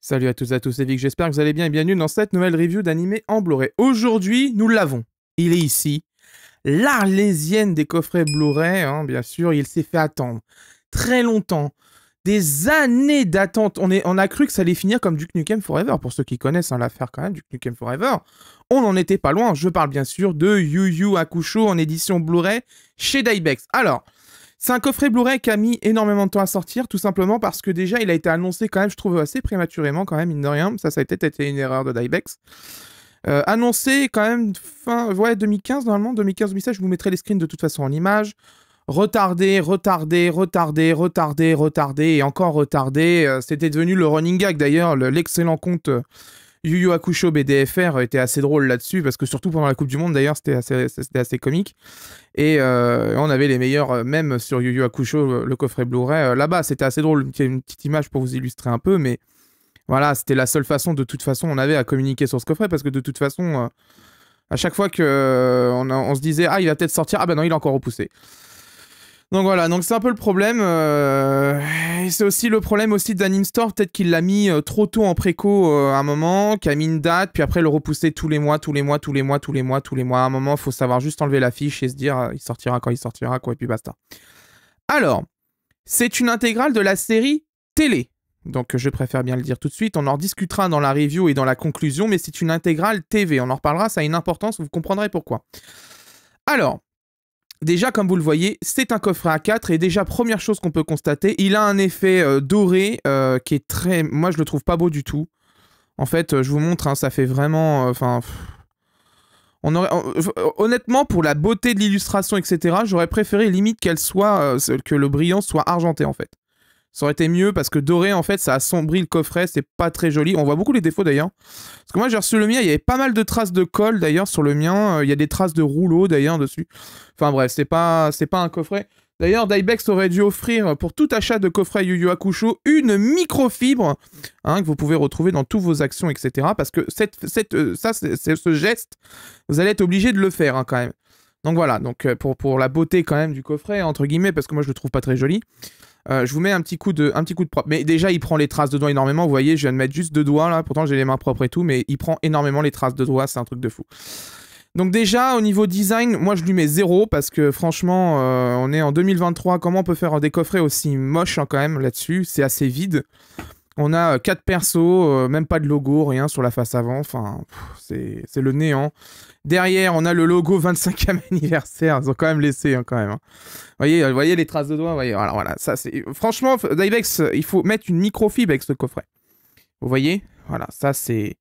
Salut à toutes et à tous, c'est Vic, j'espère que vous allez bien et bienvenue dans cette nouvelle review d'animé en Blu-ray. Aujourd'hui, nous l'avons. Il est ici. L'Arlésienne des coffrets Blu-ray, hein, bien sûr, il s'est fait attendre. Très longtemps. Des années d'attente. On a cru que ça allait finir comme Duke Nukem Forever, pour ceux qui connaissent l'affaire quand même, Duke Nukem Forever. On n'en était pas loin, je parle bien sûr de Yu Yu Hakusho en édition Blu-ray chez Daibex. Alors, c'est un coffret Blu-ray qui a mis énormément de temps à sortir, tout simplement parce que déjà, il a été annoncé quand même, je trouve, assez prématurément quand même, mine de rien. Ça a peut-être été une erreur de Daibex. Annoncé quand même fin 2015, normalement, 2015-2016, je vous mettrai les screens de toute façon en image. Retardé, et encore retardé. C'était devenu le running gag d'ailleurs, l'excellent compte Yu Yu Hakusho BDFR était assez drôle là-dessus, parce que surtout pendant la Coupe du Monde d'ailleurs, c'était assez comique. Et on avait les meilleurs mèmes sur Yu Yu Hakusho, le coffret Blu-ray. Là-bas, c'était assez drôle, il y a une petite image pour vous illustrer un peu, mais voilà, c'était la seule façon, de toute façon, on avait à communiquer sur ce coffret, parce que de toute façon, à chaque fois que on se disait « Ah, il va peut-être sortir », ah ben non, il est encore repoussé. Donc voilà, donc c'est un peu le problème. Et c'est aussi le problème aussi d'Anime-Store, peut-être qu'il l'a mis trop tôt en préco à un moment, qu'il a mis une date, puis après le repousser tous les mois. À un moment, il faut savoir juste enlever l'affiche et se dire il sortira quand il sortira, quoi, et puis basta. Alors, c'est une intégrale de la série télé. Donc je préfère bien le dire tout de suite, on en discutera dans la review et dans la conclusion, mais c'est une intégrale TV. On en reparlera, ça a une importance, vous comprendrez pourquoi. Alors, déjà, comme vous le voyez, c'est un coffret A4 et déjà, première chose qu'on peut constater, il a un effet doré qui est très... Moi, je le trouve pas beau du tout. En fait, je vous montre, hein, ça fait vraiment... honnêtement, pour la beauté de l'illustration, etc., j'aurais préféré limite qu'elle soit... que le brillant soit argenté, en fait. Ça aurait été mieux parce que doré, en fait, ça assombrit le coffret, c'est pas très joli. On voit beaucoup les défauts d'ailleurs. Parce que moi, j'ai reçu le mien, il y avait pas mal de traces de colle d'ailleurs sur le mien. Il y a des traces de rouleau d'ailleurs dessus. Enfin bref, c'est pas un coffret. D'ailleurs, Daibex aurait dû offrir pour tout achat de coffret Yu Yu Hakusho une microfibre hein, que vous pouvez retrouver dans tous vos actions, etc. Parce que ce geste, vous allez être obligé de le faire hein, quand même. Donc voilà, donc pour la beauté quand même du coffret, entre guillemets, parce que moi je le trouve pas très joli. Je vous mets un petit coup de propre. Mais déjà, il prend les traces de doigts énormément. Vous voyez, je viens de mettre juste 2 doigts là. Pourtant, j'ai les mains propres et tout. Mais il prend énormément les traces de doigts. C'est un truc de fou. Donc déjà, au niveau design, moi, je lui mets 0. Parce que franchement, on est en 2023. Comment on peut faire des coffrets aussi moches hein, quand même là-dessus? C'est assez vide. On a 4 persos, même pas de logo, rien sur la face avant. Enfin, c'est le néant. Derrière, on a le logo 25e anniversaire. Ils ont quand même laissé, hein, quand même. Hein. Vous voyez les traces de doigts. Voilà. Ça, c'est... Franchement, Daibex, il faut mettre une microfibre avec ce coffret. Vous voyez? Voilà, ça, c'est...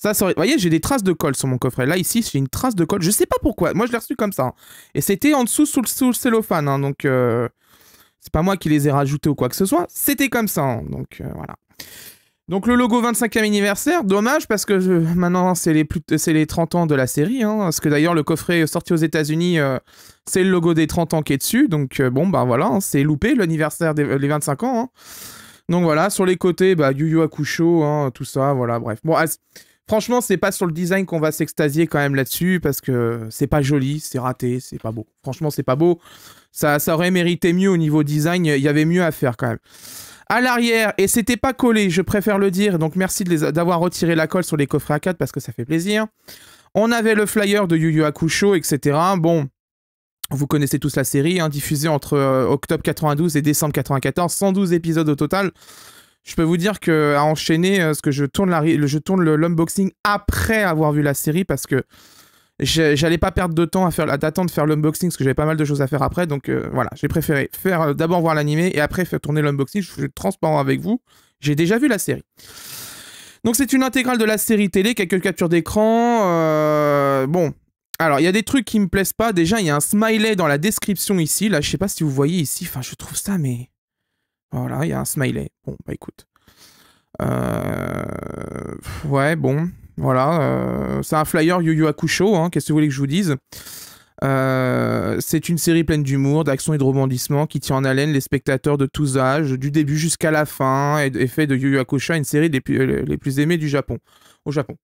Vous voyez, j'ai des traces de colle sur mon coffret. Là, ici, j'ai une trace de colle. Je sais pas pourquoi. Moi, je l'ai reçu comme ça. Hein. Et c'était en dessous, sous le cellophane. Hein, donc, c'est pas moi qui les ai rajoutés ou quoi que ce soit. C'était comme ça. Hein, donc, voilà. Donc le logo 25e anniversaire, dommage parce que maintenant c'est les 30 ans de la série, hein, parce que d'ailleurs le coffret sorti aux États-Unis, c'est le logo des 30 ans qui est dessus, donc bon bah voilà, hein, c'est loupé l'anniversaire les 25 ans. Hein. Donc voilà, sur les côtés, bah Yu Yu Hakusho, hein, tout ça, voilà, bref. Bon, franchement, c'est pas sur le design qu'on va s'extasier quand même là-dessus, parce que c'est pas joli, c'est raté, c'est pas beau. Franchement, c'est pas beau. Ça aurait mérité mieux au niveau design, il y avait mieux à faire quand même. À l'arrière, et c'était pas collé, je préfère le dire, donc merci d'avoir retiré la colle sur les coffrets A4 parce que ça fait plaisir. On avait le flyer de Yu Yu Hakusho, etc. Bon, vous connaissez tous la série, hein, diffusée entre octobre 92 et décembre 94, 112 épisodes au total. Je peux vous dire que à enchaîner, parce que je tourne l'unboxing après avoir vu la série parce que j'allais pas perdre de temps d'attendre de faire l'unboxing parce que j'avais pas mal de choses à faire après, donc voilà, j'ai préféré faire d'abord voir l'animé et après faire tourner l'unboxing. Je suis transparent avec vous, j'ai déjà vu la série. Donc c'est une intégrale de la série télé, quelques captures d'écran, bon, alors il y a des trucs qui me plaisent pas, déjà il y a un smiley dans la description ici, là je sais pas si vous voyez ici, enfin je trouve ça mais... Voilà, il y a un smiley, bon bah écoute. Ouais, bon... Voilà, c'est un flyer Yu Yu Hakusho, hein, qu'est-ce que vous voulez que je vous dise c'est une série pleine d'humour, d'action et de rebondissement qui tient en haleine les spectateurs de tous âges, du début jusqu'à la fin, et fait de Yu Yu Hakusho une série les plus aimées au Japon.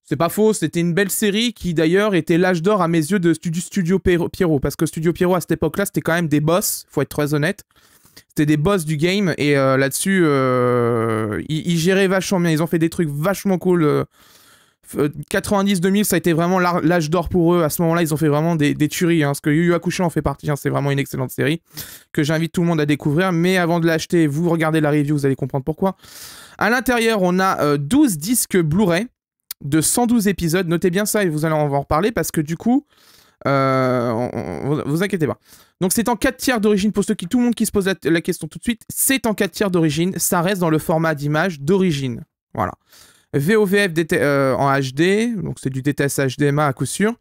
C'est pas faux, c'était une belle série qui d'ailleurs était l'âge d'or à mes yeux du Studio Pierrot, parce que Studio Pierrot à cette époque-là, c'était quand même des boss, faut être très honnête. C'était des boss du game, et là-dessus, ils géraient vachement bien. Ils ont fait des trucs vachement cool. 90-2000, ça a été vraiment l'âge d'or pour eux. À ce moment-là, ils ont fait vraiment des tueries. Hein, parce que Yu Yu Hakusho en fait partie. Hein, c'est vraiment une excellente série que j'invite tout le monde à découvrir. Mais avant de l'acheter, vous regardez la review, vous allez comprendre pourquoi. À l'intérieur, on a 12 disques Blu-ray de 112 épisodes. Notez bien ça et on va en reparler parce que du coup, vous inquiétez pas. Donc c'est en 4 tiers d'origine. Pour tout le monde qui se pose la question tout de suite, c'est en 4 tiers d'origine. Ça reste dans le format d'image d'origine. Voilà. VOVF en HD, donc c'est du DTS HDMA à coup sûr.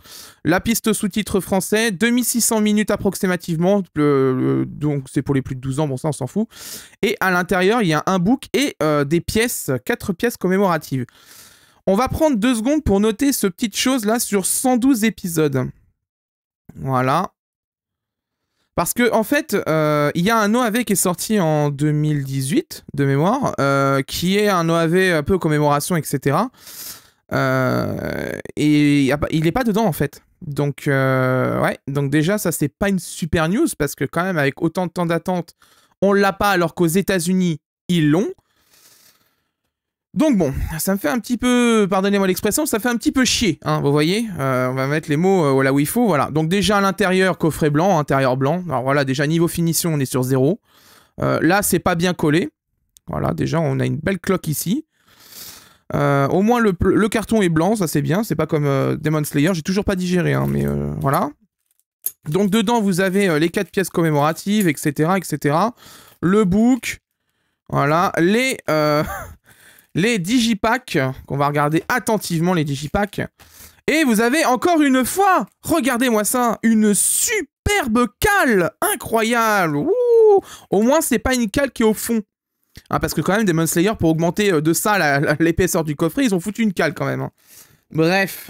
La piste sous-titres français, 2600 minutes approximativement, donc c'est pour les plus de 12 ans, bon ça on s'en fout. Et à l'intérieur, il y a un book et des pièces, 4 pièces commémoratives. On va prendre 2 secondes pour noter ce petite chose là sur 112 épisodes. Voilà. Parce que en fait, il y a un OAV qui est sorti en 2018, de mémoire, qui est un OAV un peu commémoration, etc. Et il n'est pas dedans, en fait. Donc, ouais. Donc déjà, ça, c'est pas une super news, parce que quand même, avec autant de temps d'attente, on l'a pas, alors qu'aux États-Unis, ils l'ont. Donc bon, ça me fait un petit peu, pardonnez-moi l'expression, ça fait un petit peu chier, hein, vous voyez. On va mettre les mots là où il faut, voilà. Donc déjà à l'intérieur, coffret blanc, intérieur blanc. Alors voilà, déjà niveau finition, on est sur 0. Là, c'est pas bien collé. Voilà, déjà, on a une belle cloque ici. Au moins, le carton est blanc, ça c'est bien. C'est pas comme Demon Slayer, j'ai toujours pas digéré, hein, mais voilà. Donc dedans, vous avez les 4 pièces commémoratives, etc., etc. Le book, voilà. Les digipacks, qu'on va regarder attentivement, les digipacks. Et vous avez encore une fois, regardez-moi ça, une superbe cale, incroyable. Ouh, au moins, c'est pas une cale qui est au fond. Hein, parce que quand même, Demon Slayer, pour augmenter de ça l'épaisseur du coffret, ils ont foutu une cale quand même. Hein. Bref.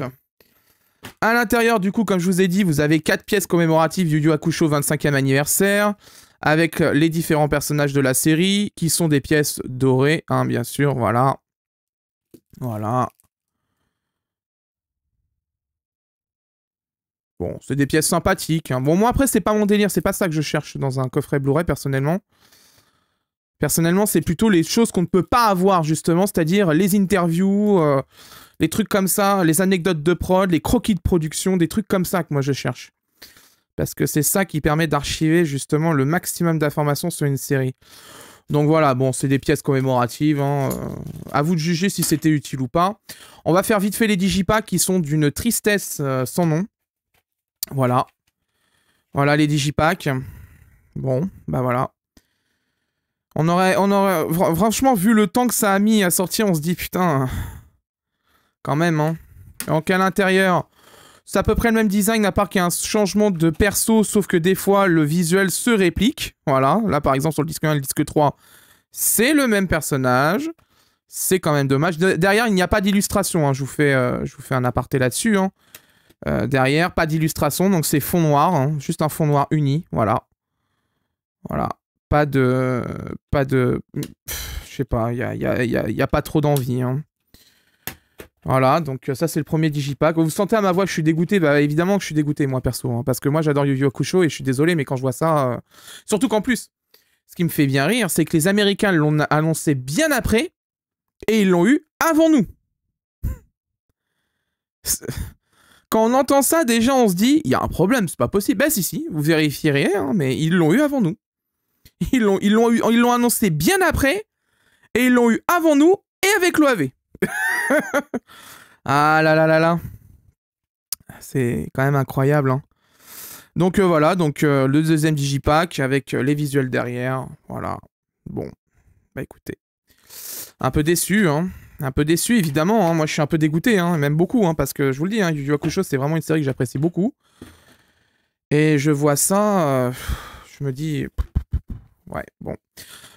À l'intérieur, du coup, comme je vous ai dit, vous avez 4 pièces commémoratives Yu Yu Hakusho 25e anniversaire, avec les différents personnages de la série, qui sont des pièces dorées, hein, bien sûr, voilà. Voilà. Bon, c'est des pièces sympathiques. Hein. Bon, moi, après, c'est pas mon délire, c'est pas ça que je cherche dans un coffret Blu-ray, personnellement. Personnellement, c'est plutôt les choses qu'on ne peut pas avoir, justement, c'est-à-dire les interviews, les trucs comme ça, les anecdotes de prod, les croquis de production, des trucs comme ça que moi, je cherche. Parce que c'est ça qui permet d'archiver justement le maximum d'informations sur une série. Donc voilà, bon, c'est des pièces commémoratives. Hein, à vous de juger si c'était utile ou pas. On va faire vite fait les digipacks qui sont d'une tristesse sans nom. Voilà. Voilà les digipacks. Bon, bah voilà. On aurait, franchement, vu le temps que ça a mis à sortir, on se dit putain, quand même, hein. Donc à l'intérieur... C'est à peu près le même design, à part qu'il y a un changement de perso, sauf que des fois, le visuel se réplique. Voilà, là, par exemple, sur le disque 1 et le disque 3, c'est le même personnage. C'est quand même dommage. Derrière, il n'y a pas d'illustration. Hein. Je vous fais un aparté là-dessus. Hein. Derrière, pas d'illustration, donc c'est fond noir. Hein. Juste un fond noir uni, voilà. Voilà. Pas de... Je sais pas, il y a pas trop d'envie, hein. Voilà, donc ça c'est le premier digipack. Vous sentez à ma voix que je suis dégoûté? Bah évidemment que je suis dégoûté moi perso, hein, parce que moi j'adore Yu Yu Hakusho et je suis désolé, mais quand je vois ça... Surtout qu'en plus, ce qui me fait bien rire, c'est que les Américains l'ont annoncé bien après, et ils l'ont eu avant nous. Quand on entend ça, déjà on se dit, il y a un problème, c'est pas possible. Bah si, vous vérifierez, hein, mais ils l'ont eu avant nous. Ils l'ont annoncé bien après, et ils l'ont eu avant nous, et avec l'OAV. Ah là là là là. C'est quand même incroyable. Hein. Donc voilà, donc le deuxième digipack avec les visuels derrière. Voilà. Bon, bah écoutez. Un peu déçu, hein. Un peu déçu, évidemment. Hein. Moi, je suis un peu dégoûté, hein. Même beaucoup, hein, parce que je vous le dis, hein, Yu Yu Hakusho, c'est vraiment une série que j'apprécie beaucoup. Et je vois ça, je me dis... Ouais, bon.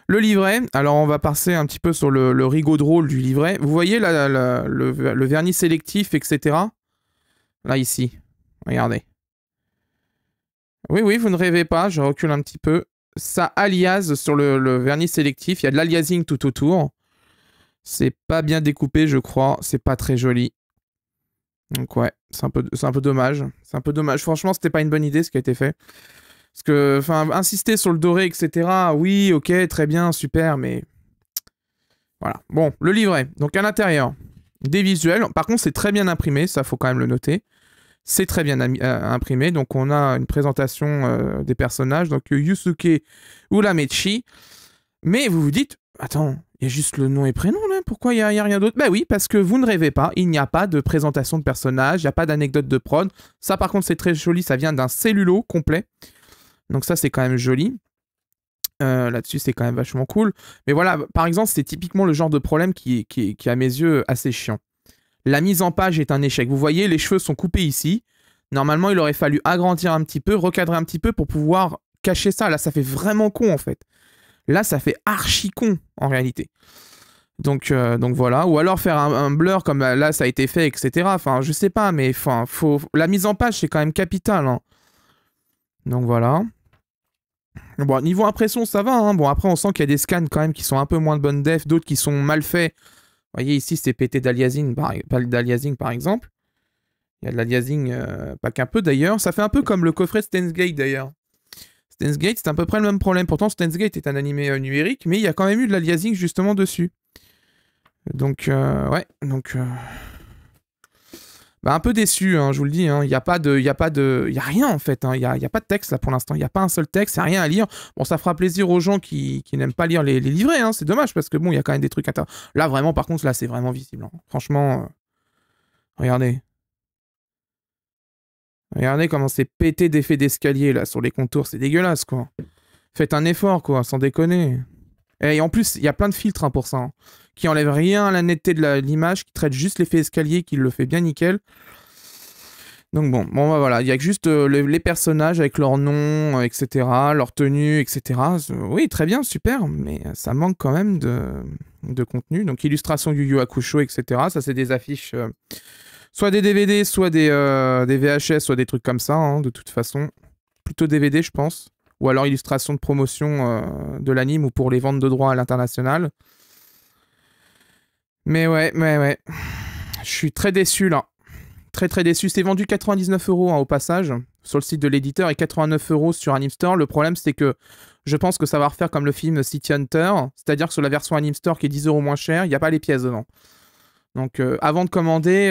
Le livret, alors on va passer un petit peu sur le rigot drôle du livret. Vous voyez le vernis sélectif, etc. Là, ici. Regardez. Oui, oui, vous ne rêvez pas, je recule un petit peu. Ça aliase sur le vernis sélectif, il y a de l'aliasing tout autour. C'est pas bien découpé, je crois. C'est pas très joli. Donc ouais, c'est un peu dommage. C'est un peu dommage. Franchement, c'était pas une bonne idée ce qui a été fait. Parce que, enfin, insister sur le doré, etc. Oui, ok, très bien, super, mais... Voilà. Bon, le livret. Donc, à l'intérieur, des visuels. Par contre, c'est très bien imprimé, ça, faut quand même le noter. C'est très bien imprimé. Donc, on a une présentation des personnages. Donc, Yusuke Uramechi. Mais vous vous dites, attends, il y a juste le nom et prénom, là. Pourquoi il n'y a rien d'autre? Bah oui, parce que vous ne rêvez pas. Il n'y a pas de présentation de personnage. Il n'y a pas d'anecdote de prod. Ça, par contre, c'est très joli. Ça vient d'un cellulo complet. Donc, ça, c'est quand même joli. Là-dessus, c'est quand même vachement cool. Mais voilà, par exemple, c'est typiquement le genre de problème qui est, à mes yeux, assez chiant. La mise en page est un échec. Vous voyez, les cheveux sont coupés ici. Normalement, il aurait fallu agrandir un petit peu, recadrer un petit peu pour pouvoir cacher ça. Là, ça fait vraiment con, en fait. Là, ça fait archi con, en réalité. Donc voilà. Ou alors faire un blur comme là, ça a été fait, etc. Enfin, je sais pas, mais enfin, la mise en page, c'est quand même capital. Hein. Donc voilà. Bon, niveau impression, ça va. Hein. Bon, après, on sent qu'il y a des scans quand même qui sont un peu moins de bonne def, d'autres qui sont mal faits. Vous voyez, ici, c'est pété d'aliasing, par exemple. Il y a de l'aliasing, pas qu'un peu d'ailleurs. Ça fait un peu comme le coffret de Steins Gate d'ailleurs. Steins Gate, c'est à peu près le même problème. Pourtant, Steins Gate est un animé numérique, mais il y a quand même eu de l'aliasing justement dessus. Donc, ouais. Donc, bah, un peu déçu, hein, je vous le dis. Il n'y a rien en fait. Il n'y a pas de texte là pour l'instant. Il n'y a pas un seul texte, il n'y a rien à lire. Bon, ça fera plaisir aux gens qui n'aiment pas lire les livrets. Hein, c'est dommage parce que bon, il y a quand même des trucs intéressants. Là, vraiment, par contre, là, c'est vraiment visible. Hein. Franchement, regardez. Regardez comment c'est pété d'effets d'escalier là sur les contours. C'est dégueulasse quoi. Faites un effort quoi, sans déconner. Et en plus, il y a plein de filtres hein, pour ça. Hein, qui enlèvent rien à la netteté de l'image, qui traitent juste l'effet escalier, qui le fait bien nickel. Donc bon bah, voilà, il y a juste les personnages avec leur nom, etc., leur tenue, etc. Oui, très bien, super, mais ça manque quand même de contenu. Donc illustration Yu Yu Hakusho, etc. Ça, c'est des affiches, soit des DVD, soit des VHS, soit des trucs comme ça, hein, de toute façon. Plutôt DVD, je pense. Ou alors illustration de promotion de l'anime ou pour les ventes de droits à l'international. Mais ouais. Je suis très déçu, là. Très déçu. C'est vendu 99 € hein, au passage sur le site de l'éditeur et 89 € sur Anime Store. Le problème, c'est que je pense que ça va refaire comme le film City Hunter, c'est-à-dire que sur la version Anime Store qui est 10 € moins chère, il n'y a pas les pièces dedans. Donc avant de commander,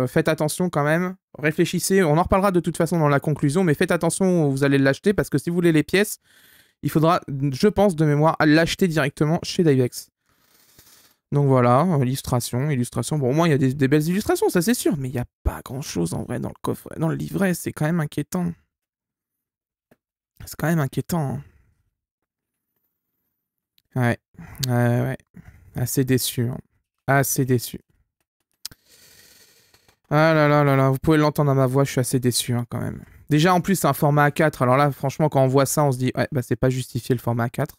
faites attention quand même. Réfléchissez. On en reparlera de toute façon dans la conclusion, mais faites attention où vous allez l'acheter parce que si vous voulez les pièces, il faudra, je pense de mémoire, l'acheter directement chez Divex. Donc voilà, illustration. Bon, au moins, il y a des belles illustrations, ça c'est sûr. Mais il n'y a pas grand-chose en vrai dans le coffret. Dans le livret, c'est quand même inquiétant. C'est quand même inquiétant. Hein. Ouais. Assez déçu. Hein. Assez déçu. Ah là, vous pouvez l'entendre à ma voix, je suis assez déçu hein, quand même. Déjà, en plus, c'est un format A4. Alors là, franchement, quand on voit ça, on se dit, ouais, bah c'est pas justifié le format A4.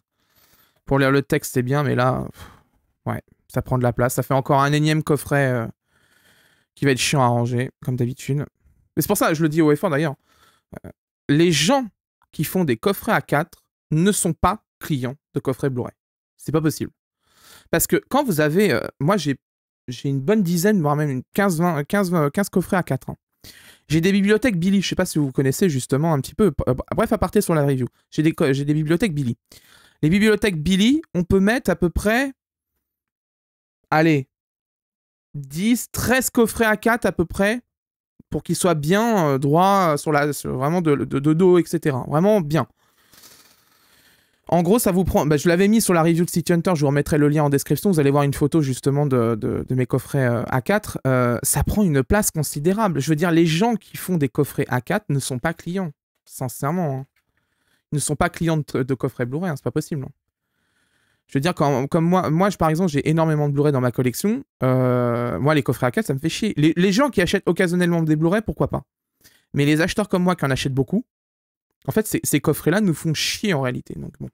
Pour lire le texte, c'est bien, mais là, ouais. Ça prend de la place. Ça fait encore un énième coffret qui va être chiant à ranger, comme d'habitude. Mais c'est pour ça, je le dis au F1 d'ailleurs. Les gens qui font des coffrets A4 ne sont pas clients de coffrets Blu-ray. C'est pas possible. Parce que quand vous avez... moi, j'ai une bonne dizaine, voire même une 15 coffrets A4. Hein. J'ai des bibliothèques Billy. Je sais pas si vous connaissez justement un petit peu. Bref, à partir sur la review. J'ai des bibliothèques Billy. Les bibliothèques Billy, on peut mettre à peu près... Allez, 10, 13 coffrets A4 à peu près, pour qu'ils soient bien droits, vraiment de dos, etc. Vraiment bien. En gros, ça vous prend... Bah, je l'avais mis sur la review de City Hunter, je vous remettrai le lien en description, vous allez voir une photo justement de mes coffrets A4. Ça prend une place considérable. Je veux dire, les gens qui font des coffrets A4 ne sont pas clients, sincèrement. Hein. Ils ne sont pas clients de coffrets Blu-ray, hein, c'est pas possible. Hein. Je veux dire, comme moi par exemple, j'ai énormément de Blu-ray dans ma collection. Moi, les coffrets A4, ça me fait chier. Les gens qui achètent occasionnellement des Blu-ray, pourquoi pas. Mais les acheteurs comme moi qui en achètent beaucoup, en fait, ces coffrets-là nous font chier en réalité. Donc bon.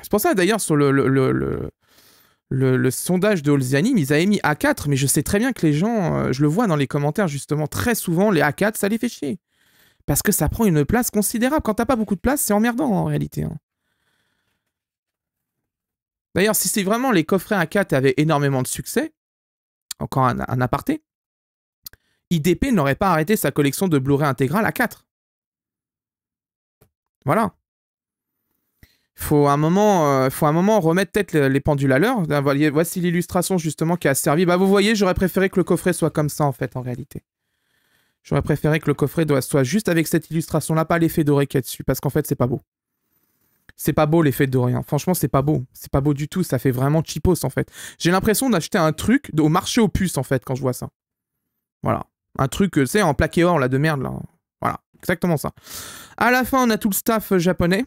C'est pour ça, d'ailleurs, sur le sondage de All the Anime, ils avaient mis A4, mais je sais très bien que les gens, je le vois dans les commentaires justement, très souvent, les A4, ça les fait chier. Parce que ça prend une place considérable. Quand t'as pas beaucoup de place, c'est emmerdant en réalité. Hein. D'ailleurs, si c'est vraiment les coffrets A4 avaient énormément de succès, encore un aparté, IDP n'aurait pas arrêté sa collection de Blu-ray intégrale A4. Voilà. Faut un moment remettre peut-être les pendules à l'heure. Voici l'illustration justement qui a servi. Bah vous voyez, j'aurais préféré que le coffret soit comme ça en fait en réalité. J'aurais préféré que le coffret soit juste avec cette illustration-là, pas l'effet doré qu'il y a dessus, parce qu'en fait c'est pas beau. C'est pas beau l'effet doré, hein. Franchement c'est pas beau. C'est pas beau du tout, ça fait vraiment cheapos en fait. J'ai l'impression d'acheter un truc au marché aux puces en fait quand je vois ça. Voilà. Un truc, tu sais, en plaqué or là de merde là. Voilà, exactement ça. À la fin on a tout le staff japonais.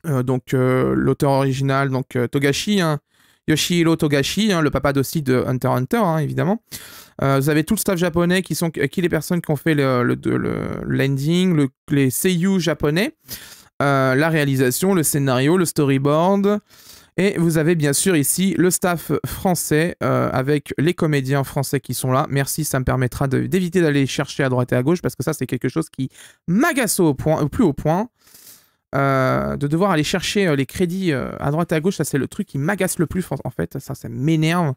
Donc l'auteur original, donc Togashi, hein, Yoshihiro Togashi, hein, le papa aussi de Hunter x Hunter, hein, évidemment. Vous avez tout le staff japonais qui sont les personnes qui ont fait l'ending, les seiyuu japonais, la réalisation, le scénario, le storyboard. Et vous avez bien sûr ici le staff français avec les comédiens français qui sont là. Merci, ça me permettra d'éviter d'aller chercher à droite et à gauche parce que ça c'est quelque chose qui m'agace au plus haut point. De devoir aller chercher les crédits à droite et à gauche, ça c'est le truc qui m'agace le plus en fait, ça m'énerve.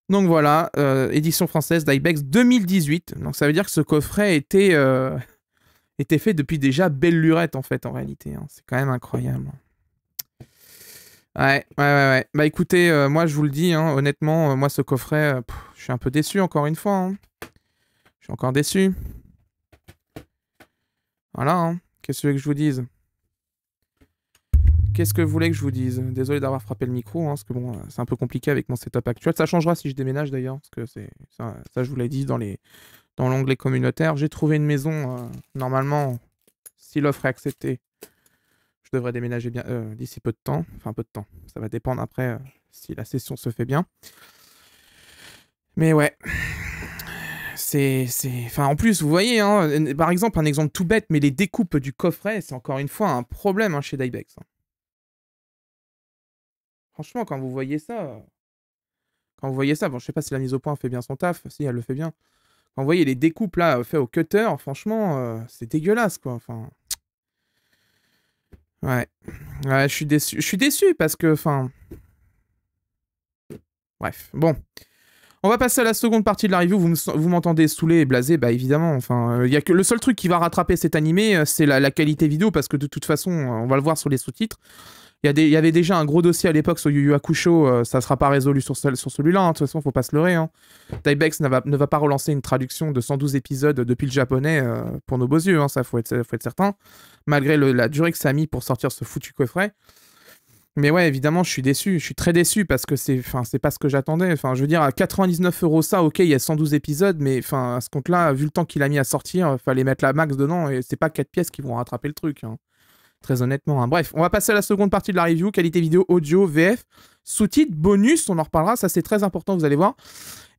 Donc voilà, édition française d'Ibex 2018, donc ça veut dire que ce coffret était fait depuis déjà belle lurette en fait en réalité, hein. C'est quand même incroyable. Ouais. Bah écoutez, moi je vous le dis, hein, honnêtement, moi ce coffret, je suis un peu déçu encore une fois, hein. Je suis encore déçu. Voilà, hein. Qu'est-ce que vous voulez que je vous dise? Qu'est-ce que vous voulez que je vous dise? Désolé d'avoir frappé le micro, hein, parce que bon, c'est un peu compliqué avec mon setup actuel. Ça changera si je déménage d'ailleurs, parce que ça je vous l'ai dit dans l'onglet communautaire. J'ai trouvé une maison, normalement, si l'offre est acceptée, je devrais déménager bien d'ici peu de temps. Enfin, peu de temps. Ça va dépendre après si la session se fait bien. Mais ouais. Enfin, en plus, vous voyez, hein, par exemple, un exemple tout bête, mais les découpes du coffret, c'est encore une fois un problème hein, chez Dybex. Hein. Franchement, quand vous voyez ça, bon, je sais pas si la mise au point fait bien son taf, si elle le fait bien. Quand vous voyez les découpes là faites au cutter, franchement, c'est dégueulasse quoi. Enfin, ouais, je suis déçu. Je suis déçu parce que, enfin, bref, bon. On va passer à la seconde partie de la review. Vous m'entendez saoulé et blasé, bah évidemment. Enfin, y a que le seul truc qui va rattraper cet animé, c'est la qualité vidéo, parce que de toute façon, on va le voir sur les sous-titres. Il y avait déjà un gros dossier à l'époque sur Yu Yu Hakusho, ça sera pas résolu sur celui-là, hein. De toute façon, faut pas se leurrer. Hein. Dybex ne va pas relancer une traduction de 112 épisodes depuis le japonais pour nos beaux yeux, hein, ça faut être certain. Malgré la durée que ça a mis pour sortir ce foutu coffret. Mais ouais, évidemment, je suis déçu. Je suis très déçu parce que c'est pas ce que j'attendais. Enfin, je veux dire, à 99 € ça, ok, il y a 112 épisodes, mais enfin, à ce compte-là, vu le temps qu'il a mis à sortir, fallait mettre la max dedans et c'est pas 4 pièces qui vont rattraper le truc. Hein. Très honnêtement. Hein. Bref, on va passer à la seconde partie de la review. Qualité vidéo, audio, VF, sous-titres, bonus, on en reparlera. Ça, c'est très important, vous allez voir.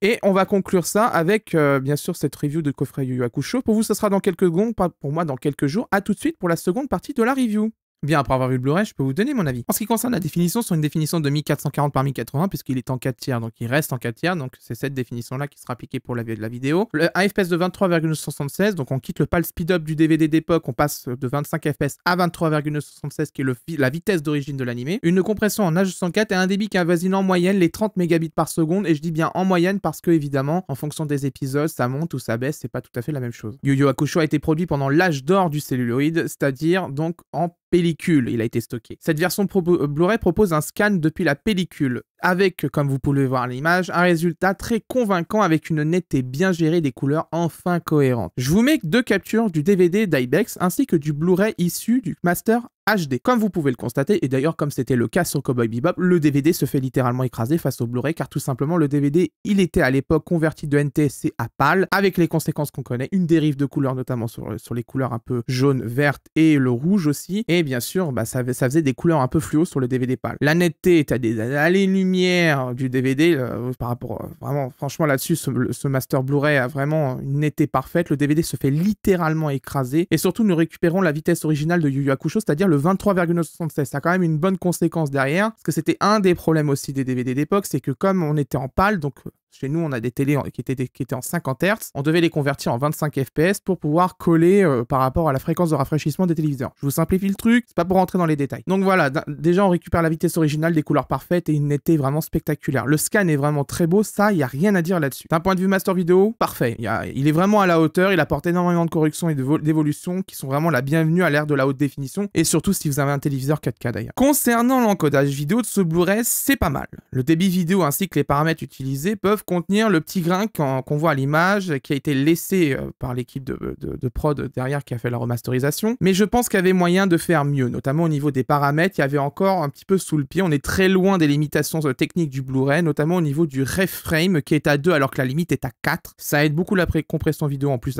Et on va conclure ça avec, bien sûr, cette review de coffret Yu Yu Hakusho. Pour vous, ce sera dans quelques secondes, pas pour moi dans quelques jours. À tout de suite pour la seconde partie de la review. Bien, après avoir vu le Blu-ray, je peux vous donner mon avis. En ce qui concerne la définition, c'est une définition de 1440 par 1080, puisqu'il est en 4 tiers, donc il reste en 4 tiers, donc c'est cette définition-là qui sera appliquée pour la vidéo. Un FPS de 23,76, donc on quitte le PAL speed-up du DVD d'époque, on passe de 25 FPS à 23,76, qui est la vitesse d'origine de l'animé. Une compression en H204 et un débit qui avoisine en moyenne les 30 mégabits par seconde, et je dis bien en moyenne parce que, évidemment, en fonction des épisodes, ça monte ou ça baisse, c'est pas tout à fait la même chose. Yu Yu Hakusho a été produit pendant l'âge d'or du celluloïd, c'est-à-dire donc en pellicule, il a été stocké. Cette version Blu-ray propose un scan depuis la pellicule, avec, comme vous pouvez voir à l'image, un résultat très convaincant avec une netteté bien gérée des couleurs enfin cohérentes. Je vous mets 2 captures du DVD d'Ibex ainsi que du Blu-ray issu du Master HD. Comme vous pouvez le constater, et d'ailleurs comme c'était le cas sur Cowboy Bebop, le DVD se fait littéralement écraser face au Blu-ray car tout simplement le DVD, il était à l'époque converti de NTSC à PAL, avec les conséquences qu'on connaît, une dérive de couleurs notamment sur les couleurs un peu jaune, verte et le rouge aussi, et bien sûr bah, ça faisait des couleurs un peu fluo sur le DVD PAL. La netteté est à des années-lumière du DVD par rapport, vraiment franchement là-dessus, ce Master Blu-ray a vraiment une netteté parfaite, le DVD se fait littéralement écraser, et surtout nous récupérons la vitesse originale de Yu Yu Hakusho, c'est-à-dire le 23,76. Ça a quand même une bonne conséquence derrière, parce que c'était un des problèmes aussi des DVD d'époque, c'est que comme on était en PAL, donc Chez nous, on a des télés qui étaient en 50 Hz. On devait les convertir en 25 FPS pour pouvoir coller par rapport à la fréquence de rafraîchissement des téléviseurs. Je vous simplifie le truc, c'est pas pour rentrer dans les détails. Donc voilà, déjà on récupère la vitesse originale, des couleurs parfaites et une netteté vraiment spectaculaire. Le scan est vraiment très beau, ça, il n'y a rien à dire là-dessus. D'un point de vue master vidéo, parfait. Il est vraiment à la hauteur, il apporte énormément de corrections et d'évolutions qui sont vraiment la bienvenue à l'ère de la haute définition et surtout si vous avez un téléviseur 4K d'ailleurs. Concernant l'encodage vidéo de ce Blu-ray, c'est pas mal. Le débit vidéo ainsi que les paramètres utilisés peuvent contenir le petit grain qu'on voit à l'image qui a été laissé par l'équipe de prod derrière qui a fait la remasterisation. Mais je pense qu'il y avait moyen de faire mieux, notamment au niveau des paramètres, il y avait encore un petit peu sous le pied. On est très loin des limitations techniques du Blu-ray, notamment au niveau du reframe qui est à 2 alors que la limite est à 4. Ça aide beaucoup la compression vidéo en plus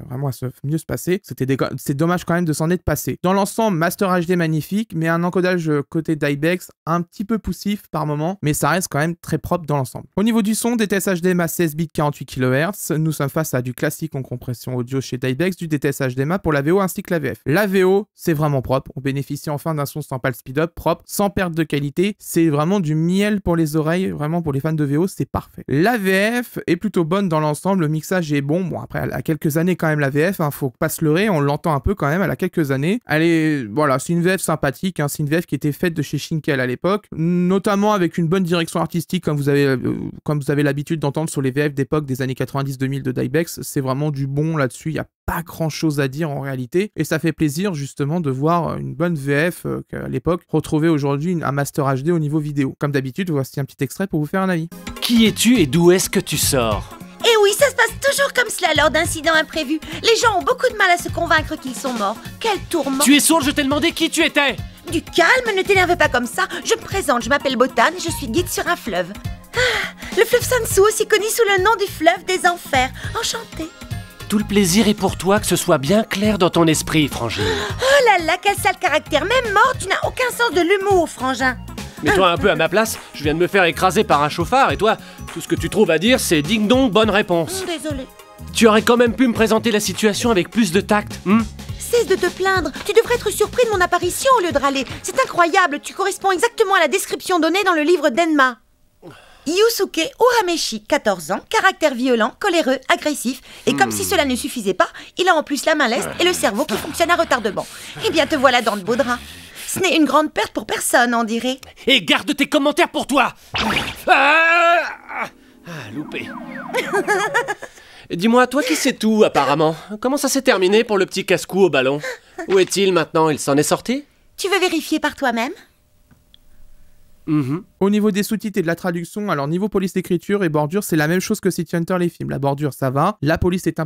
vraiment à mieux se passer. C'est dommage quand même de s'en être passé. Dans l'ensemble, Master HD magnifique, mais un encodage côté d'Ibex un petit peu poussif par moment, mais ça reste quand même très propre dans l'ensemble. Au niveau du son, DTS HDMI 16 bits 48 kHz, nous sommes face à du classique en compression audio chez Ibex, du DTS HDMI pour la VO ainsi que la VF. La VO, c'est vraiment propre, on bénéficie enfin d'un son sans pal speed-up, propre, sans perte de qualité, c'est vraiment du miel pour les oreilles, vraiment pour les fans de VO, c'est parfait. La VF est plutôt bonne dans l'ensemble, le mixage est bon, après elle a quelques années quand même la VF, faut pas se leurrer, on l'entend un peu quand même, elle a quelques années, voilà, c'est une VF sympathique, c'est une VF qui était faite de chez Shinkel à l'époque, notamment avec une bonne direction artistique comme vous avez l'habitude d'entendre sur les VF d'époque des années 90-2000 de Ibex, c'est vraiment du bon là-dessus, il n'y a pas grand chose à dire en réalité, et ça fait plaisir justement de voir une bonne VF qu'à l'époque, retrouver aujourd'hui un Master HD au niveau vidéo. Comme d'habitude, voici un petit extrait pour vous faire un avis. Qui es-tu et d'où est-ce que tu sors ? Et oui, ça se passe toujours comme cela lors d'incidents imprévus. Les gens ont beaucoup de mal à se convaincre qu'ils sont morts. Quel tourment! Tu es sourde, je t'ai demandé qui tu étais! Du calme, ne t'énerve pas comme ça. Je me présente, je m'appelle Botan et je suis guide sur un fleuve. Le fleuve Sansu, aussi connu sous le nom du fleuve des enfers. Enchantée. Tout le plaisir est pour toi, que ce soit bien clair dans ton esprit, Frangine. Oh là là, quel sale caractère. Même mort, tu n'as aucun sens de l'humour, Frangin. Mets-toi un peu à ma place, je viens de me faire écraser par un chauffard et toi, tout ce que tu trouves à dire, c'est ding-dong, bonne réponse. Désolée. Tu aurais quand même pu me présenter la situation avec plus de tact, Cesse de te plaindre, tu devrais être surpris de mon apparition au lieu de râler. C'est incroyable, tu corresponds exactement à la description donnée dans le livre d'Enma. Yusuke Urameshi, 14 ans, caractère violent, coléreux, agressif, et comme si cela ne suffisait pas, il a en plus la main leste et le cerveau qui fonctionne à retardement. Eh bien te voilà dans le beau drap. Ce n'est une grande perte pour personne, on dirait. Et garde tes commentaires pour toi. Loupé. Dis-moi, toi qui sais tout apparemment, comment ça s'est terminé pour le petit casse-cou au ballon? Où est-il maintenant? Il s'en est sorti? Tu veux vérifier par toi-même? Au niveau des sous-titres et de la traduction, alors niveau police d'écriture et bordure, c'est la même chose que City Hunter les films. La bordure, ça va. La police est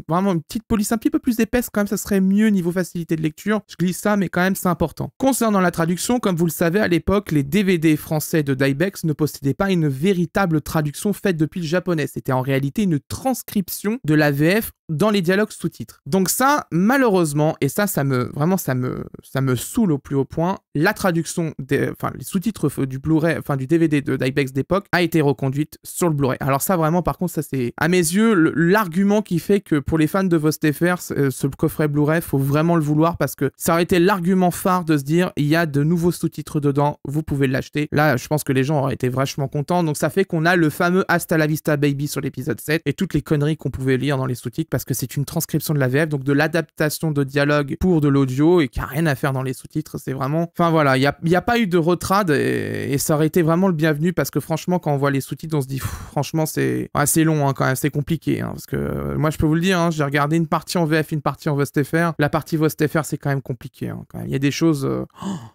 vraiment une petite police un petit peu plus épaisse, quand même, ça serait mieux niveau facilité de lecture. Je glisse ça, mais quand même, c'est important. Concernant la traduction, comme vous le savez, à l'époque, les DVD français de Ibex ne possédaient pas une véritable traduction faite depuis le japonais. C'était en réalité une transcription de la VF dans les dialogues sous-titres. Donc ça, malheureusement, et ça me saoule au plus haut point, la traduction, les sous-titres du Blu-ray, du DVD de d'Ibex d'époque, a été reconduite sur le Blu-ray. Alors ça, vraiment, par contre, ça c'est, à mes yeux, l'argument qui fait que pour les fans de Vosteffer, ce coffret Blu-ray, faut vraiment le vouloir parce que ça aurait été l'argument phare de se dire, il y a de nouveaux sous-titres dedans, vous pouvez l'acheter. Là, je pense que les gens auraient été vachement contents. Donc ça fait qu'on a le fameux Hasta la Vista Baby sur l'épisode 7 et toutes les conneries qu'on pouvait lire dans les sous-titres parce que c'est une transcription de la VF, donc de l'adaptation de dialogue pour de l'audio et qui a rien à faire dans les sous-titres. C'est vraiment... Enfin voilà, il n'y a pas eu de retrade et ça aurait été vraiment le bienvenu parce que franchement, quand on voit les sous-titres, on se dit, franchement, c'est assez long quand même, c'est compliqué. Parce que moi, je peux vous le dire, j'ai regardé une partie en VF, une partie en Vosteffer. La partie Vosteffer, c'est quand même compliqué. Quand même. Il y a des choses,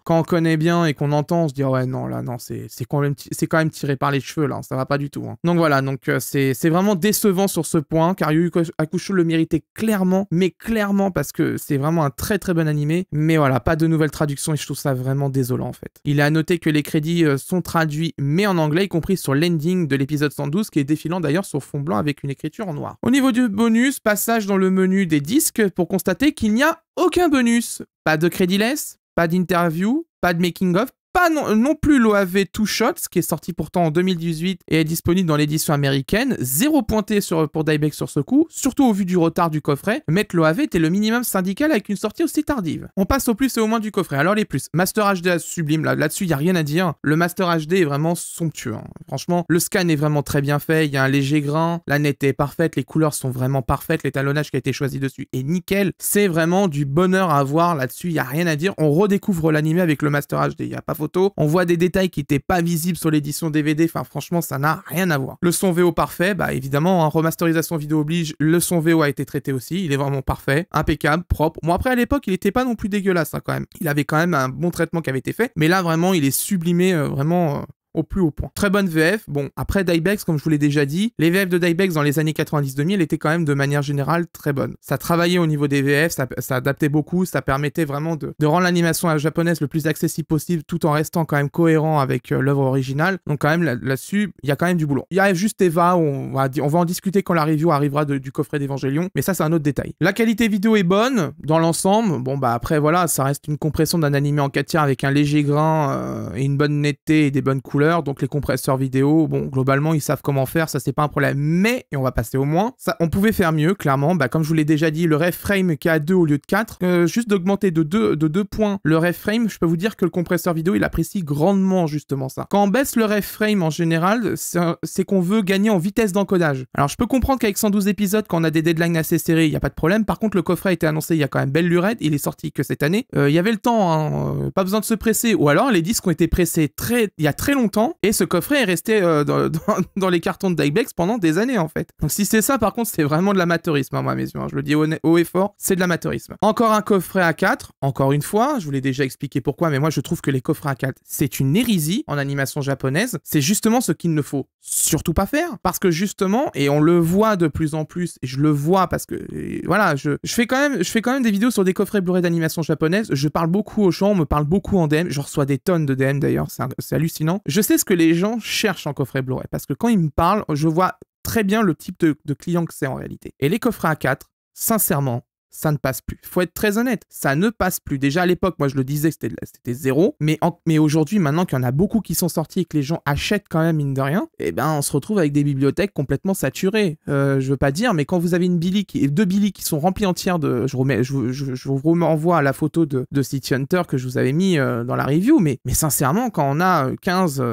quand on connaît bien et qu'on entend, on se dit, ouais, non, là, non, c'est quand même tiré par les cheveux, là, ça va pas du tout. Donc voilà, c'est vraiment décevant sur ce point, car Yu Yu Hakusho le méritait clairement, mais clairement, parce que c'est vraiment un très très bon animé, mais voilà, pas de nouvelle traduction et je trouve ça vraiment désolant en fait. Il est à noter que les crédits sont traduits, mais en anglais, y compris sur l'ending de l'épisode 112, qui est défilant d'ailleurs sur fond blanc avec une écriture en noir. Au niveau du bonus, passage dans le menu des disques pour constater qu'il n'y a aucun bonus. Pas de crédit less, pas d'interview, pas de making of, Pas non plus l'OAV Two Shots, qui est sorti pourtant en 2018 et est disponible dans l'édition américaine. 0 pointé pour Dybex sur ce coup, surtout au vu du retard du coffret. Mettre l'OAV était le minimum syndical avec une sortie aussi tardive. On passe au plus et au moins du coffret. Alors les plus. Master HD sublime, là-dessus, il n'y a rien à dire. Le Master HD est vraiment somptueux. Hein. Franchement, le scan est vraiment très bien fait. Il y a un léger grain. La netteté est parfaite. Les couleurs sont vraiment parfaites. L'étalonnage qui a été choisi dessus est nickel. C'est vraiment du bonheur à voir là-dessus. Il n'y a rien à dire. On redécouvre l'animé avec le Master HD. Il n'y a pas photo. On voit des détails qui n'étaient pas visibles sur l'édition DVD. Enfin, franchement, ça n'a rien à voir. Le son VO parfait. Bah, évidemment, hein, remasterisation vidéo oblige. Le son VO a été traité aussi. Il est vraiment parfait. Impeccable. Propre. Bon, après, à l'époque, il n'était pas non plus dégueulasse, hein, quand même. Il avait quand même un bon traitement qui avait été fait. Mais là, vraiment, il est sublimé, vraiment... au plus haut point. Très bonne VF. Bon, après Dybex, comme je vous l'ai déjà dit, les VF de Dybex dans les années 90-2000 étaient quand même de manière générale très bonnes. Ça travaillait au niveau des VF, ça adaptait beaucoup, ça permettait vraiment de rendre l'animation japonaise le plus accessible possible tout en restant quand même cohérent avec l'œuvre originale. Donc quand même là-dessus, il y a quand même du boulot. Il y a juste Eva, on va en discuter quand la review arrivera du coffret d'Evangelion, mais ça c'est un autre détail. La qualité vidéo est bonne dans l'ensemble. Bon bah après voilà, ça reste une compression d'un animé en 4 tiers avec un léger grain et une bonne netteté et des bonnes couleurs. Donc les compresseurs vidéo, bon, globalement, ils savent comment faire, ça c'est pas un problème, mais, et on va passer au moins, ça, on pouvait faire mieux, clairement, bah, comme je vous l'ai déjà dit, le ref frame qui est à 2 au lieu de 4, juste d'augmenter de 2 points le ref frame, je peux vous dire que le compresseur vidéo, il apprécie grandement justement ça. Quand on baisse le ref frame en général, c'est qu'on veut gagner en vitesse d'encodage. Alors je peux comprendre qu'avec 112 épisodes, quand on a des deadlines assez serrés, il n'y a pas de problème, par contre le coffret a été annoncé il y a quand même belle lurette, il est sorti que cette année, il y avait le temps, hein, pas besoin de se presser, ou alors les disques ont été pressés il y a très longtemps, et ce coffret est resté dans les cartons de Dybex pendant des années en fait. Donc si c'est ça, par contre, c'est vraiment de l'amateurisme, hein, moi mes yeux, hein. Je le dis haut et fort, c'est de l'amateurisme. Encore un coffret A4, encore une fois, je vous l'ai déjà expliqué pourquoi, mais moi je trouve que les coffrets A4, c'est une hérésie en animation japonaise. C'est justement ce qu'il ne faut surtout pas faire, parce que justement, et on le voit de plus en plus, et je le vois parce que, voilà, je fais quand même des vidéos sur des coffrets Blu-ray d'animation japonaise, je parle beaucoup aux gens, on me parle beaucoup en DM, je reçois des tonnes de DM d'ailleurs, c'est hallucinant. Je sais ce que les gens cherchent en coffret Blu-ray, parce que quand ils me parlent, je vois très bien le type de client que c'est en réalité. Et les coffrets A4, sincèrement, ça ne passe plus. Faut être très honnête, ça ne passe plus. Déjà à l'époque, moi je le disais, c'était 0, mais aujourd'hui, maintenant qu'il y en a beaucoup qui sont sortis et que les gens achètent quand même, mine de rien, eh ben on se retrouve avec des bibliothèques complètement saturées. Je veux pas dire, mais quand vous avez deux Billy qui sont remplis entières de... Je vous renvoie à la photo de City Hunter que je vous avais mis dans la review, mais sincèrement, quand on a 15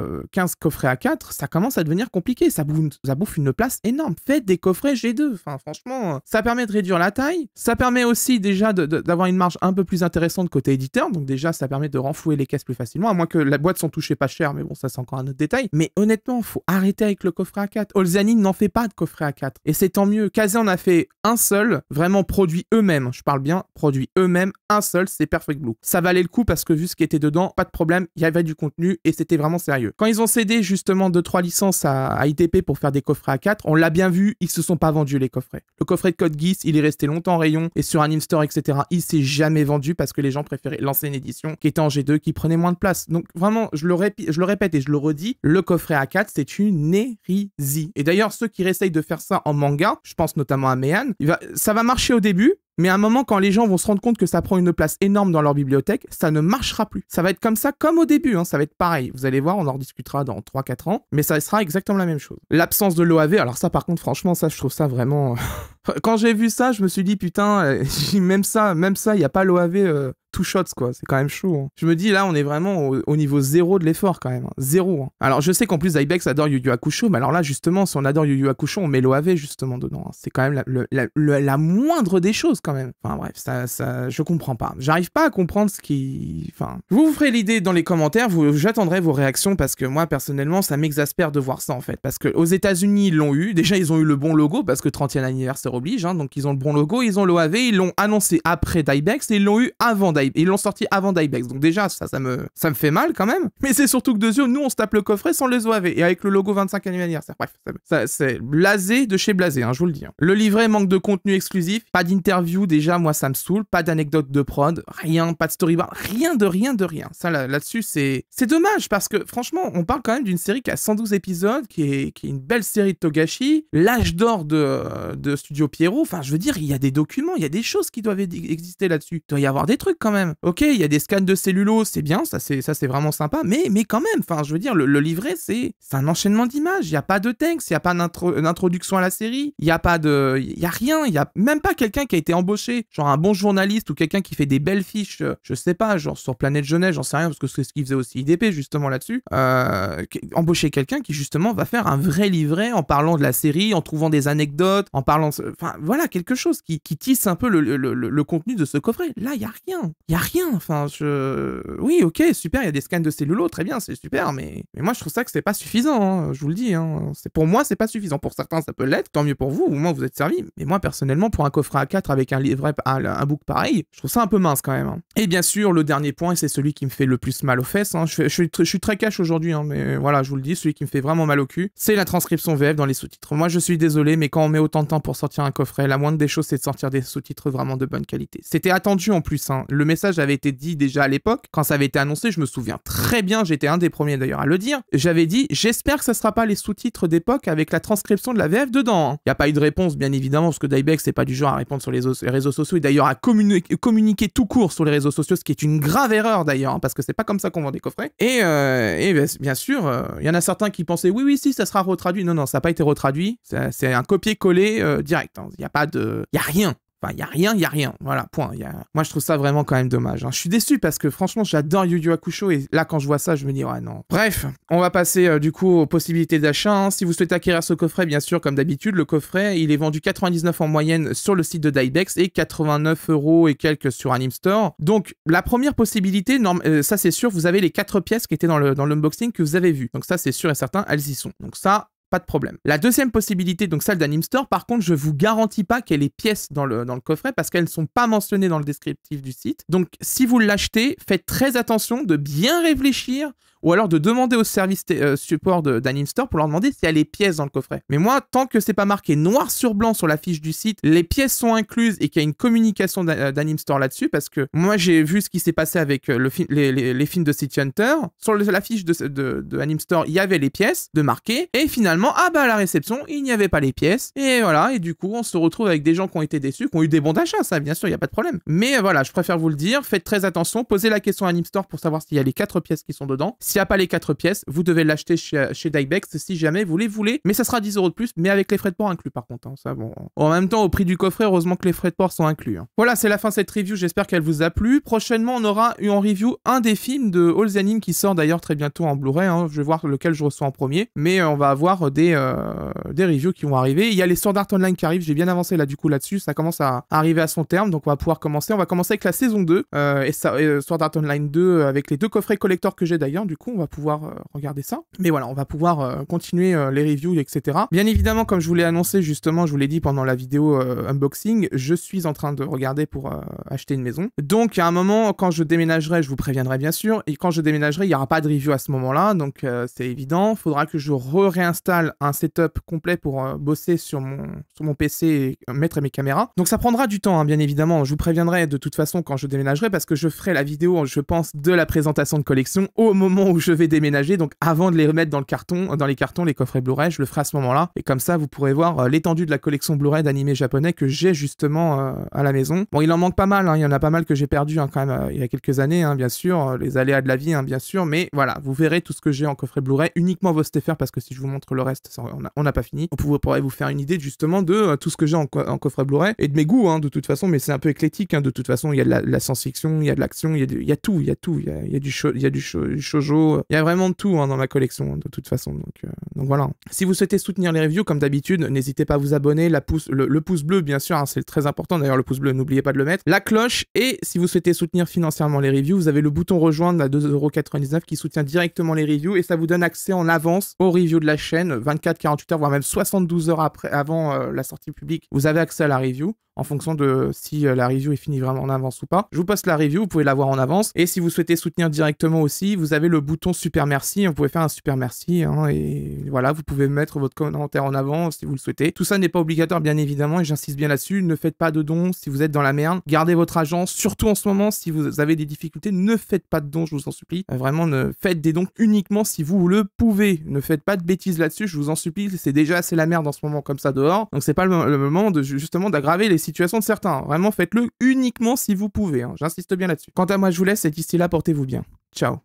coffrets A4, ça commence à devenir compliqué. Ça bouffe une place énorme. Faites des coffrets G2. Enfin, franchement, ça permet de réduire la taille, ça permet aussi déjà d'avoir une marge un peu plus intéressante côté éditeur, donc déjà ça permet de renflouer les caisses plus facilement, à moins que la boîte s'en touchait pas cher, mais bon ça c'est encore un autre détail. Mais honnêtement, faut arrêter avec le coffret A4. Olzanine n'en fait pas de coffret A4, et c'est tant mieux. Kazé en a fait un seul, vraiment produit eux-mêmes, je parle bien, produit eux-mêmes, un seul, c'est Perfect Blue. Ça valait le coup parce que vu ce qui était dedans, pas de problème, il y avait du contenu et c'était vraiment sérieux. Quand ils ont cédé justement 2-3 licences à ITP pour faire des coffrets A4, on l'a bien vu, ils se sont pas vendus les coffrets. Le coffret de Code Geass, il est resté longtemps en rayon, et sur Animstore, etc., il s'est jamais vendu parce que les gens préféraient l'ancienne édition qui était en G2, qui prenait moins de place. Donc vraiment, je le répète et je le redis, le coffret A4, c'est une hérésie. Et d'ailleurs, ceux qui essayent de faire ça en manga, je pense notamment à Meian, ça va marcher au début, mais à un moment, quand les gens vont se rendre compte que ça prend une place énorme dans leur bibliothèque, ça ne marchera plus. Ça va être comme ça, comme au début, hein, ça va être pareil. Vous allez voir, on en rediscutera dans 3-4 ans, mais ça sera exactement la même chose. L'absence de l'OAV, alors ça par contre, franchement, ça je trouve ça vraiment... Quand j'ai vu ça, je me suis dit, putain, même ça, il n'y a pas l'OAV... Two shots quoi, c'est quand même chaud. Hein. Je me dis là on est vraiment au niveau 0 de l'effort quand même, hein. 0. Hein. Alors je sais qu'en plus Dybex adore Yu Yu Hakusho, mais alors là justement si on adore Yu Yu Hakusho on met l'OAV justement dedans. Hein. C'est quand même la moindre des choses quand même. Enfin bref, ça je comprends pas. J'arrive pas à comprendre ce qui... Enfin, vous ferez l'idée dans les commentaires, j'attendrai vos réactions parce que moi personnellement ça m'exaspère de voir ça en fait. Parce que aux États-Unis ils l'ont eu, déjà ils ont eu le bon logo parce que 30e anniversaire oblige, hein, donc ils ont le bon logo, ils ont l'OAV, ils l'ont annoncé après Dybex et ils l'ont eu avant Dybex. Ils l'ont sorti avant Dybex, donc déjà ça me fait mal quand même, mais c'est surtout que de yeux, nous on se tape le coffret sans les OAV et avec le logo 25e anniversaire. Bref, c'est blasé de chez blasé, hein, je vous le dis. Hein. Le livret manque de contenu exclusif, pas d'interview, déjà moi ça me saoule, pas d'anecdote de prod, rien, pas de storyboard, rien de rien. Ça là-dessus c'est dommage parce que franchement on parle quand même d'une série qui a 112 épisodes, qui est une belle série de Togashi, l'âge d'or de Studio Pierrot, enfin je veux dire il y a des documents, il y a des choses qui doivent exister là-dessus, il doit y avoir des trucs quand quand même. Ok, il y a des scans de cellulose, c'est bien, ça c'est vraiment sympa, mais quand même, enfin, je veux dire, le livret, c'est un enchaînement d'images. Il y a pas de texte, il y a pas d'introduction à la série, il y a rien, il y a même pas quelqu'un qui a été embauché, genre un bon journaliste ou quelqu'un qui fait des belles fiches, je sais pas, genre sur Planète Jeunesse, j'en sais rien, parce que c'est ce qu'il faisait aussi IDP justement là-dessus. Embaucher quelqu'un qui justement va faire un vrai livret en parlant de la série, en trouvant des anecdotes, en parlant, enfin voilà, quelque chose qui tisse un peu le contenu de ce coffret. Là, il y a rien, enfin, oui, ok, super, il y a des scans de cellulo, très bien, c'est super, mais moi je trouve ça que c'est pas suffisant, hein, je vous le dis, hein. Pour moi c'est pas suffisant, pour certains ça peut l'être, tant mieux pour vous, au moins vous êtes servi, mais moi personnellement pour un coffret A4 avec un livret, un book pareil, je trouve ça un peu mince quand même, hein. Et bien sûr, le dernier point, c'est celui qui me fait le plus mal aux fesses, hein. Je suis très cash aujourd'hui, hein, mais voilà, je vous le dis, celui qui me fait vraiment mal au cul, c'est la transcription VF dans les sous-titres. Moi je suis désolé, mais quand on met autant de temps pour sortir un coffret, la moindre des choses c'est de sortir des sous-titres vraiment de bonne qualité. C'était attendu en plus, hein. Le message avait été dit déjà à l'époque, quand ça avait été annoncé, je me souviens très bien, j'étais un des premiers d'ailleurs à le dire, j'avais dit, j'espère que ça sera pas les sous-titres d'époque avec la transcription de la VF dedans, hein. Y a pas eu de réponse, bien évidemment, parce que Dybex c'est pas du genre à répondre sur les réseaux sociaux, et d'ailleurs à communiquer tout court sur les réseaux sociaux, ce qui est une grave erreur d'ailleurs, hein, parce que c'est pas comme ça qu'on vend des coffrets. Et bien sûr, il y en a certains qui pensaient, oui, si, ça sera retraduit. Non, ça n'a pas été retraduit, c'est un copier-coller direct, hein. Y a rien. Enfin, y a rien. Voilà, point. Moi, je trouve ça vraiment quand même dommage, hein. Je suis déçu parce que franchement, j'adore Yu Yu Hakusho et là, quand je vois ça, je me dis, ouais, non. Bref, on va passer du coup aux possibilités d'achat, hein. Si vous souhaitez acquérir ce coffret, bien sûr, comme d'habitude, le coffret, il est vendu 99 en moyenne sur le site de Dybex et 89 € et quelques sur Anime Store. Donc, la première possibilité, ça c'est sûr, vous avez les 4 pièces qui étaient dans l'unboxing que vous avez vu. Donc ça, c'est sûr et certain, elles y sont. Donc ça, pas de problème. La deuxième possibilité, donc celle d'Anime Store, par contre, je vous garantis pas qu'il y ait les pièces dans le coffret parce qu'elles ne sont pas mentionnées dans le descriptif du site. Donc, si vous l'achetez, faites très attention de bien réfléchir ou alors de demander au service support d'Anime Store pour leur demander s'il y a les pièces dans le coffret. Mais moi, tant que c'est pas marqué noir sur blanc sur la fiche du site, les pièces sont incluses et qu'il y a une communication d'Anime Store là-dessus, parce que moi, j'ai vu ce qui s'est passé avec les films de City Hunter. Sur la fiche de Anime Store, il y avait les pièces de marquer, et finalement, à la réception, il n'y avait pas les pièces. Et voilà, et du coup, on se retrouve avec des gens qui ont été déçus, qui ont eu des bons d'achat, ça, bien sûr, il n'y a pas de problème. Mais voilà, je préfère vous le dire, faites très attention, posez la question à Anime Store pour savoir s'il y a les 4 pièces qui sont dedans. S'il n'y a pas les 4 pièces, vous devez l'acheter chez Dybex si jamais vous les voulez, mais ça sera 10 € de plus, mais avec les frais de port inclus par contre, hein, ça bon. En même temps, au prix du coffret, heureusement que les frais de port sont inclus, hein. Voilà, c'est la fin de cette review, j'espère qu'elle vous a plu. Prochainement, on aura eu en review un des films de All the Anime qui sort d'ailleurs très bientôt en Blu-ray, hein. Je vais voir lequel je reçois en premier, mais on va avoir des reviews qui vont arriver. Il y a les Sword Art Online qui arrivent, j'ai bien avancé là du coup là-dessus, ça commence à arriver à son terme, donc on va pouvoir commencer. On va commencer avec la saison 2 et Sword Art Online 2 avec les 2 coffrets collector que j'ai d'ailleurs, du coup on va pouvoir regarder ça. Mais voilà, on va pouvoir continuer les reviews, etc. Bien évidemment, comme je vous l'ai annoncé justement, je vous l'ai dit pendant la vidéo unboxing, je suis en train de regarder pour acheter une maison. Donc à un moment, quand je déménagerai, je vous préviendrai bien sûr, et quand je déménagerai, il n'y aura pas de review à ce moment-là, donc c'est évident. Il faudra que je réinstalle un setup complet pour bosser sur mon PC et mettre mes caméras. Donc ça prendra du temps, hein, bien évidemment. Je vous préviendrai de toute façon quand je déménagerai, parce que je ferai la vidéo, je pense, de la présentation de collection au moment où je vais déménager, donc avant de les remettre dans les cartons, les coffrets Blu-ray, je le ferai à ce moment-là. Et comme ça, vous pourrez voir l'étendue de la collection Blu-ray d'animés japonais que j'ai justement à la maison. Bon, il en manque pas mal, hein, il y en a pas mal que j'ai perdu hein, quand même il y a quelques années, hein, bien sûr, les aléas de la vie, hein, bien sûr, mais voilà, vous verrez tout ce que j'ai en coffret Blu-ray, uniquement vos STFR, parce que si je vous montre le reste, on n'a pas fini. Vous pourrez vous faire une idée justement de tout ce que j'ai en coffret Blu-ray, et de mes goûts, hein, de toute façon, mais c'est un peu éclectique, hein, de toute façon, il y a de la science-fiction, il y a de l'action, il y a tout, il y a du shoujo, il y a vraiment de tout hein, dans ma collection, de toute façon, donc voilà. Si vous souhaitez soutenir les reviews, comme d'habitude, n'hésitez pas à vous abonner, le pouce bleu, bien sûr, hein, c'est très important, d'ailleurs le pouce bleu, n'oubliez pas de le mettre, la cloche, et si vous souhaitez soutenir financièrement les reviews, vous avez le bouton rejoindre à 2,99 € qui soutient directement les reviews, et ça vous donne accès en avance aux reviews de la chaîne, 24, 48 heures, voire même 72 heures avant la sortie publique, vous avez accès à la review, en fonction de si la review est finie vraiment en avance ou pas. Je vous poste la review, vous pouvez la voir en avance. Et si vous souhaitez soutenir directement aussi, vous avez le bouton super merci. Vous pouvez faire un super merci. Hein, et voilà, vous pouvez mettre votre commentaire en avant si vous le souhaitez. Tout ça n'est pas obligatoire, bien évidemment, et j'insiste bien là-dessus. Ne faites pas de dons si vous êtes dans la merde. Gardez votre argent, surtout en ce moment, si vous avez des difficultés, ne faites pas de dons, je vous en supplie. Vraiment, ne faites des dons uniquement si vous le pouvez. Ne faites pas de bêtises là-dessus, je vous en supplie. C'est déjà assez la merde en ce moment comme ça dehors. Donc c'est pas le moment de justement d'aggraver les situations situation de certains. Hein. Vraiment, faites-le uniquement si vous pouvez. Hein. J'insiste bien là-dessus. Quant à moi, je vous laisse et d'ici là, portez-vous bien. Ciao.